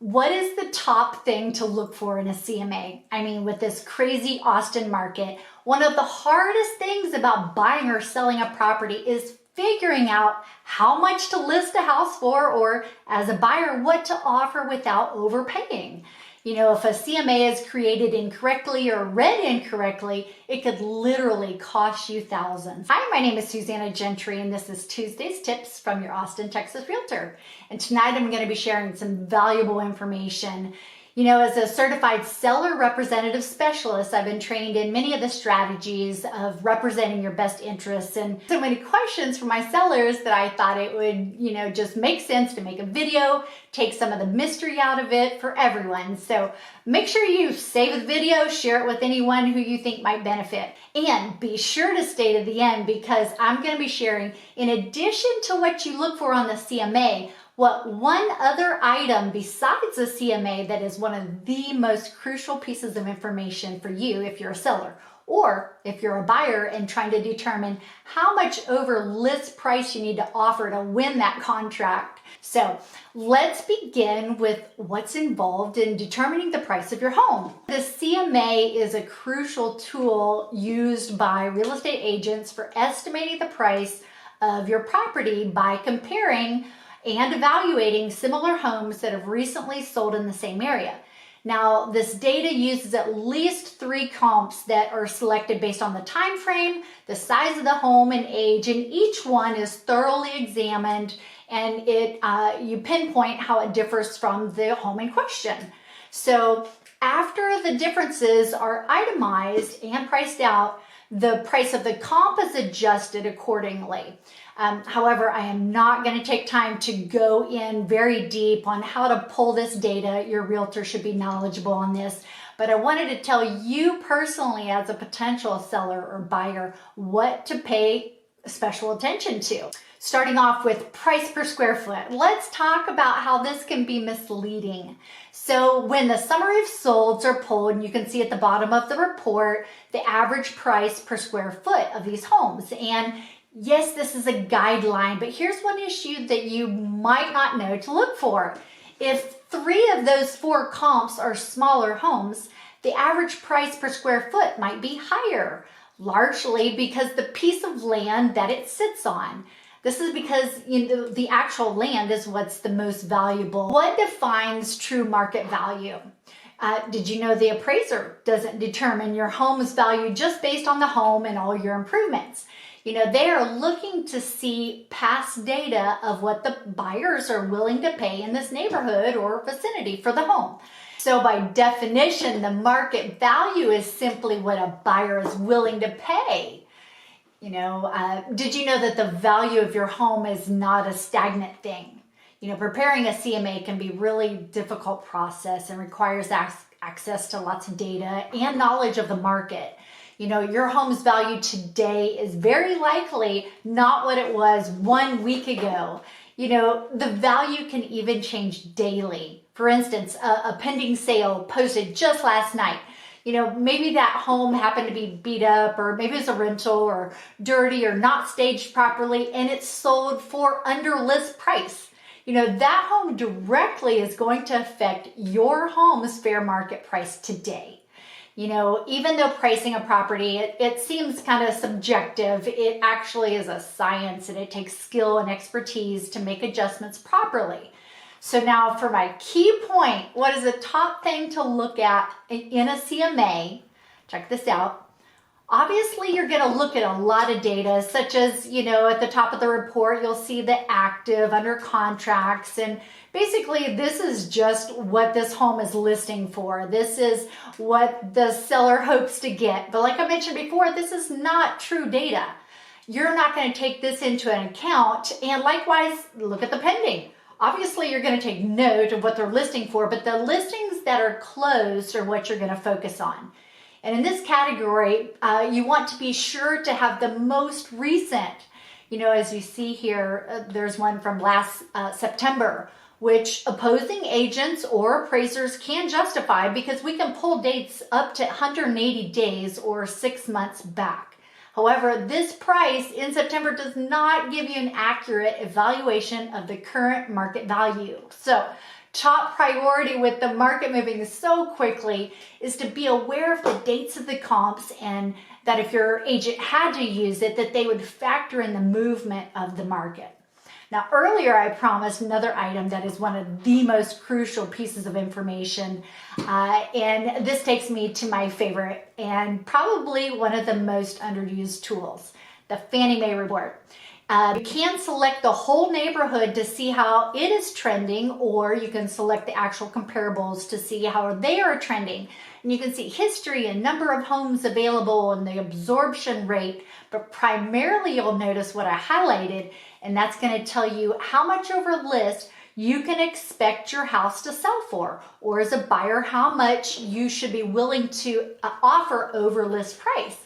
What is the top thing to look for in a CMA? I mean, with this crazy Austin market, one of the hardest things about buying or selling a property is figuring out how much to list a house for, or as a buyer, what to offer without overpaying. You know, if a CMA is created incorrectly or read incorrectly, it could literally cost you thousands. Hi, my name is Susanna Gentry, and this is Tuesday's Tips from your Austin, Texas Realtor. And tonight I'm going to be sharing some valuable information. You know, as a certified seller representative specialist, I've been trained in many of the strategies of representing your best interests, and so many questions from my sellers that I thought it would, just make sense to make a video, take some of the mystery out of it for everyone. So make sure you save the video, share it with anyone who you think might benefit, and be sure to stay to the end because I'm going to be sharing, in addition to what you look for on the CMA, what one other item besides the CMA that is one of the most crucial pieces of information for you if you're a seller, or if you're a buyer and trying to determine how much over list price you need to offer to win that contract. So let's begin with what's involved in determining the price of your home. The CMA is a crucial tool used by real estate agents for estimating the price of your property by comparing and evaluating similar homes that have recently sold in the same area. Now, this data uses at least 3 comps that are selected based on the time frame, the size of the home, and age, and each one is thoroughly examined, and you pinpoint how it differs from the home in question. So after the differences are itemized and priced out, the price of the comp is adjusted accordingly. However, I am not going to take time to go in very deep on how to pull this data. Your realtor should be knowledgeable on this, but I wanted to tell you personally as a potential seller or buyer what to pay special attention to. Starting off with price per square foot, let's talk about how this can be misleading. So when the summary of solds are pulled, and you can see at the bottom of the report, the average price per square foot of these homes. And yes, this is a guideline, but here's one issue that you might not know to look for. If 3 of those 4 comps are smaller homes, the average price per square foot might be higher, largely because the piece of land that it sits on. This is because the actual land is what's the most valuable. What defines true market value? Did you know the appraiser doesn't determine your home's value just based on the home and all your improvements? They are looking to see past data of what the buyers are willing to pay in this neighborhood or vicinity for the home. So by definition, the market value is simply what a buyer is willing to pay. Did you know that the value of your home is not a stagnant thing? Preparing a CMA can be a really difficult process and requires access to lots of data and knowledge of the market. Your home's value today is very likely not what it was 1 week ago. The value can even change daily. For instance, a pending sale posted just last night. Maybe that home happened to be beat up, or maybe it's a rental or dirty or not staged properly, and it's sold for under list price. That home directly is going to affect your home's fair market price today. Even though pricing a property, it seems kind of subjective, it actually is a science, and it takes skill and expertise to make adjustments properly. So now for my key point, what is the top thing to look at in a CMA? Check this out. Obviously, you're going to look at a lot of data, such as, at the top of the report, you'll see the active, under contracts, and basically this is just what this home is listing for. This is what the seller hopes to get. But like I mentioned before, this is not true data. You're not going to take this into an account, and likewise, look at the pending. Obviously, you're going to take note of what they're listing for, but the listings that are closed are what you're going to focus on. And in this category, you want to be sure to have the most recent. As you see here, there's one from last September, which opposing agents or appraisers can justify because we can pull dates up to 180 days or 6 months back. However, this price in September does not give you an accurate evaluation of the current market value. So top priority with the market moving so quickly is to be aware of the dates of the comps, and that if your agent had to use it, that they would factor in the movement of the market. Now, earlier I promised another item that is one of the most crucial pieces of information, and this takes me to my favorite and probably one of the most underused tools, the Fannie Mae report. You can select the whole neighborhood to see how it is trending, or you can select the actual comparables to see how they are trending. And you can see history and number of homes available and the absorption rate, but primarily you'll notice what I highlighted, and that's going to tell you how much over list you can expect your house to sell for, or as a buyer, how much you should be willing to offer over list price.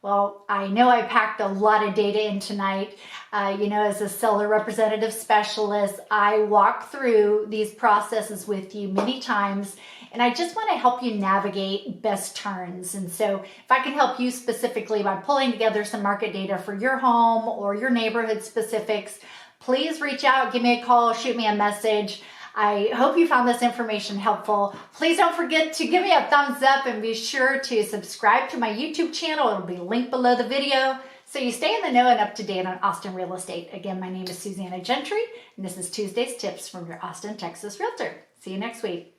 Well, I know I packed a lot of data in tonight. As a seller representative specialist, I walk through these processes with you many times, and I just want to help you navigate best turns. And so if I can help you specifically by pulling together some market data for your home or your neighborhood specifics, please reach out, give me a call, shoot me a message. I hope you found this information helpful. Please don't forget to give me a thumbs up and be sure to subscribe to my YouTube channel. It'll be linked below the video so you stay in the know and up to date on Austin real estate. Again, my name is Susanna Gentry, and this is Tuesday's Tips from your Austin, Texas Realtor. See you next week.